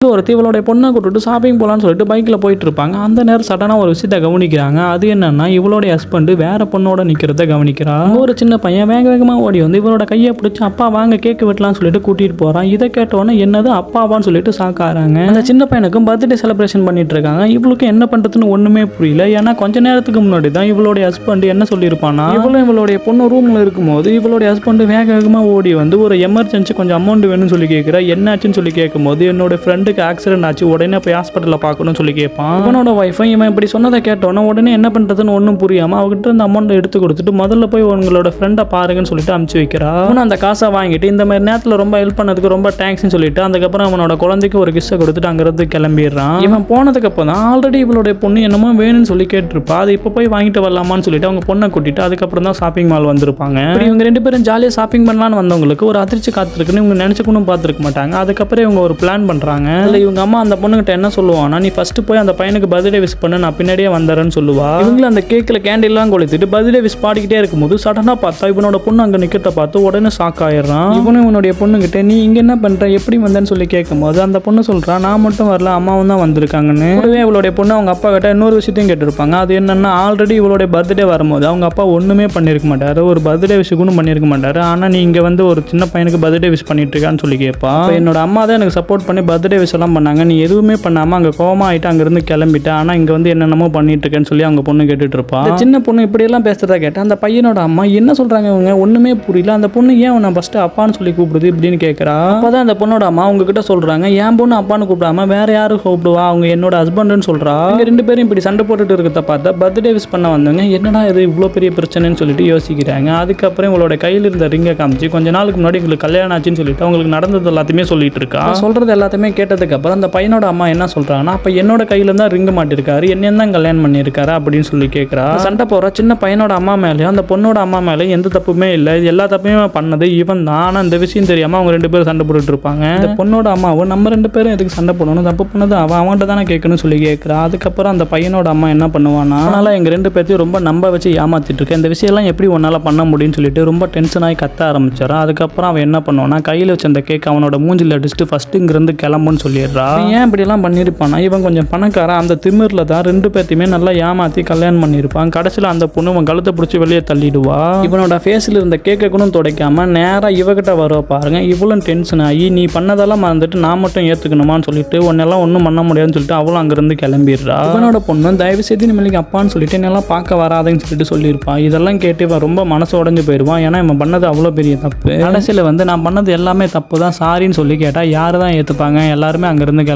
ஒருத்தி இவளுடைய பொண்ணை கூட்டிட்டு ஷாப்பிங் போகலான்னு சொல்லிட்டு பைக்கில் போயிட்டு இருப்பாங்க. அந்த நேரம் சடனாக ஒரு விஷயத்தை கவனிக்கிறாங்க. அது என்னன்னா, இவளுடைய ஹஸ்பண்ட் வேற பொண்ணோட நிற்கிறத கவனிக்கிறா. ஒரு சின்ன பையன் வேக வேகமாக ஓடி வந்து இவளோட கையை பிடிச்சி அப்பா வாங்க கேக்கு வெட்டலாம்னு சொல்லிட்டு கூட்டிட்டு போறான். இதை கேட்டோன்னே என்னது அப்பாவான்னு சொல்லிட்டு சாக்காராங்க. அந்த சின்ன பையனுக்கும் பர்த்டே செலிப்ரேஷன் பண்ணிட்டு இருக்காங்க. இவளுக்கு என்ன பண்றதுன்னு ஒண்ணுமே புரியல. ஏன்னா கொஞ்ச நேரத்துக்கு முன்னாடி தான் இவளுடைய ஹஸ்பண்ட் என்ன சொல்லியிருப்பானா, இவளுடைய பொண்ணு ரூம்ல இருக்கும்போது இவளுடைய ஹஸ்பண்ட் வேக வேகமாக ஓடி வந்து ஒரு எமர்ஜென்சி கொஞ்சம் அமௌண்ட் வேணும்னு சொல்லி கேட்கிறா. என்னாச்சுன்னு சொல்லி கேட்கும்போது என்னோட ஃப்ரெண்டுக்கு ஆக்சிடென்ட் ஆச்சு, உடனே போய் ஹாஸ்பிட்டலில் பார்க்கணும்னு சொல்லி கேட்பான். இவனோட ஒய்ஃபும் இவன் இப்படி சொன்னதை கேட்டோன்னா உடனே என்ன பண்ணுறதுன்னு ஒன்றும் புரியாமல் அவகிட்ட இந்த அமௌண்ட் எடுத்து கொடுத்துட்டு முதல்ல போய் உங்களோட ஃப்ரெண்டை பாருங்கன்னு சொல்லிட்டு அனுப்பிச்சு வைக்கிறா. அவன் அந்த காசை வாங்கிட்டு இந்த மாதிரி நேரத்தில் ரொம்ப ஹெல்ப் பண்ணதுக்கு ரொம்ப தேங்க்ஸ்னு சொல்லிட்டு அதுக்கப்புறம் அவனோட குழந்தைக்கு ஒரு கிஸ்ஸை கொடுத்துட்டு அங்கிருந்து கிளம்பிடுறான். இவன் போனதுக்கு அப்புறம் தான் ஆல்ரெடி இவளுடைய பொண்ணு என்னமோ வேணும்னு சொல்லி கேட்டிருப்பா. அது இப்போ போய் வாங்கிட்டு வரலாமான்னு சொல்லிட்டு அவங்க பொண்ணை கூட்டிட்டு அதுக்கப்புறம் தான் ஷாப்பிங் மால் வந்திருப்பாங்க. இவங்க ரெண்டு பேரும் ஜாலியாக ஷாப்பிங் பண்ணலான்னு வந்தவங்களுக்கு ஒரு அதிர்ச்சி காத்திருக்குன்னு இவங்க நினைச்சுக்கணும் பார்த்துருக்க மாட்டாங்க. அதுக்கப்புறம் இவங்க ஒரு பிளான் பண்றாங்க. இல்லை இவங்க அம்மா அந்த பொண்ணுகிட்ட என்ன சொல்லுவானா, நீ ஃபர்ஸ்ட் போய் அந்த பையனுக்கு பர்த்டே விஷ் பண்ணு, நான் பின்னாடியே வந்தறேன்னு சொல்லுவா. இவங்களும் அந்த கேக்கில் கேண்டில்லாம் கொளுத்திட்டு பர்த்டே விஷ் பாடிக்கிட்டே இருக்கும்போது சடனாக பார்த்தா இவனோட பொண்ணு அங்கே நிற்கிறத பார்த்து உடனே ஷாக் ஆயிடுறான். இவனும் இவனுடைய பொண்ணுகிட்ட நீ இங்கே என்ன பண்ணுற எப்படி வந்தேன்னு சொல்லி கேட்கும்போது அந்த பொண்ணு சொல்கிறான், நான் மட்டும் வரல அம்மாவும் தான் வந்திருக்காங்கன்னு. கூடவே இவளுடைய பொண்ணு அவங்க அப்பா கிட்ட இன்னொரு விஷயத்தையும் கேட்டிருப்பாங்க. அது என்னன்னா, ஆல்ரெடி இவளுடைய பர்த்டே வரும்போது அவங்க அப்பா ஒன்றுமே பண்ணியிருக்க மாட்டாரு, ஒரு பர்த்டே விஷயம்னு பண்ணியிருக்க மாட்டாரு. ஆனால் நீ இங்கே வந்து ஒரு சின்ன பையனுக்கு பர்த்டே விஷ் பண்ணிட்டு இருக்கான்னு சொல்லி கேட்பா. என்னோட அம்மா தான் எனக்கு சப்போர்ட் பண்ணி பர்த்டே விஷ் எல்லாம் பண்ணாங்க, நீ எதுவுமே பண்ணாமல் அங்கே கோவமா ஆகிட்டு அங்கேருந்து கிளம்பிட்டா, ஆனால் இங்கே வந்து என்னென்னமோ பண்ணிட்டு இருக்கேன்னு சொல்லி அவங்க பொண்ணு கேட்டுட்டு இருப்பா. சின்ன பொண்ணு இப்படியெல்லாம் பேசுறதா கேட்டா அந்த பையனோட அம்மா என்ன சொல்றாங்க இவங்க ஒன்றுமே புரியல, அந்த பொண்ணு ஏன் உன்னை ஃபர்ஸ்ட் அப்பான்னு சொல்லி கூப்பிடுது இப்படின்னு கேட்குறா. அப்போதான் அந்த பொண்ணோட அம்மா உங்ககிட்ட சொல்றாங்க, என் பொண்ணு அப்பான்னு கூப்பிடாம வேற யாரும் கூப்பிடுவா, அவங்க என்னோட ஹஸ்பண்டுன்னு சொல்றா. இங்க ரெண்டு பேரும் இப்படி சண்டை போட்டுட்டு இருக்கிறத பார்த்தா பர்த்டே விஷ் பண்ண வந்தவங்க என்னடா இது இவ்வளோ பெரிய பிரச்சனைன்னு சொல்லிட்டு யோசிக்கிறாங்க. அதுக்கப்புறம் இவளோட கையில் இருந்த ரிங்கை காமிச்சு கொஞ்ச நாளுக்கு முன்னாடி உங்களுக்கு கல்யாணம் ஆச்சுன்னு சொல்லிட்டு அவங்களுக்கு நடந்தது எல்லாத்தையுமே சொல்லிட்டு இருக்கா. சொல்றது எல்லாத்தையுமே கேட்டதுக்கு அப்புறம் அந்த பையனோட அம்மா என்ன சொல்றாங்கன்னா, அப்ப என்னோட கையில தான் ரிங்கு மாட்டிருக்காரு, என்ன தான் கல்யாணம் பண்ணியிருக்காரு அப்படின்னு சொல்லி கேட்கிறா. சண்டை போற சின்ன பையனோட அம்மா மேலேயும் அந்த பொண்ணோட அம்மா மேலேயும் எந்த தப்புமே இல்லை, இது எல்லா தப்பையுமே பண்ணது இவன் தான். ஆனால் இந்த விஷயம் தெரியாம அவங்க ரெண்டு பேரும் சண்டை போட்டுட்டு இருப்பாங்க. இந்த பொண்ணோட அம்மாவும் நம்ம ரெண்டு பேரும் எதுக்கு சண்டை போடணும், தப்பு பண்ணது அவன்கிட்ட தானே கேட்கணும்னு சொல்லி கேட்கிறா. அதுக்கப்புறம் அந்த பையனோட அம்மா என்ன பண்ணுவானா, அதனால எங்க ரெண்டு பேர்த்தையும் ரொம்ப நம்ப வச்சு ஏமாத்திட்டு இருக்கேன், இந்த விஷயம் எல்லாம் எப்படி உன்னால பண்ண முடியும்னு சொல்லிட்டு ரொம்ப டென்ஷன் ஆகி கத்த ஆரம்பிச்சாரா. அதுக்கப்புறம் அவன் என்ன பண்ணுவானா, கையில் வச்ச அந்த கேக் அவனோட மூஞ்சில் அடிச்சுட்டு ஃபர்ஸ்ட் இங்கிருந்து கிளம்புன்னு சொல்லிடுறா. ஏன் இப்படி எல்லாம் பண்ணிருப்பானா, இவன் கொஞ்சம் பணக்காரன், அந்த திமிர்ல தான் ரெண்டு பேர்த்தையுமே நல்லா ஏமாத்தி கல்யாணம் பண்ணியிருப்பான். கடைசியில் அந்த பொண்ணு இவன் கழுத்தை பிடிச்சி வெளியே தள்ளிடுவா. இவனோட ஃபேஸில் இருந்த கேக்கை கூட துடைக்காம நேராக இவகிட்ட வருவ பாருங்க. இவ்வளோ டென்ஷன் ஆகி நீ பண்ணதெல்லாம் மறந்துட்டு நான் மட்டும் ஏற்றுக்கணுமான்னு சொல்லிட்டு உன்னெல்லாம் ஒன்றும் பண்ண முடியாதுன்னு சொல்லிட்டு அவளும் அங்கேருந்து கிளம்பிடுறா. இவனோட பொண்ணு தயவு செய்து நிம்மதிக்கு அப்பான்னு சொல்லிட்டு என்னெல்லாம் பார்க்க வராதுன்னு சொல்லிட்டு சொல்லியிருப்பான். இதெல்லாம் கேட்டு இவன் ரொம்ப மனசு உடஞ்சு போயிடுவான். ஏன்னா இவன் பண்ணது அவ்வளோ பெரிய தப்பு. கடைசியில் வந்து நான் பண்ணது எல்லாமே தப்பு தான் சாரின்னு சொல்லி கேட்டால் யாரு தான் ஏற்றுப்பாங்க, எல்லாருமே அங்கேருந்து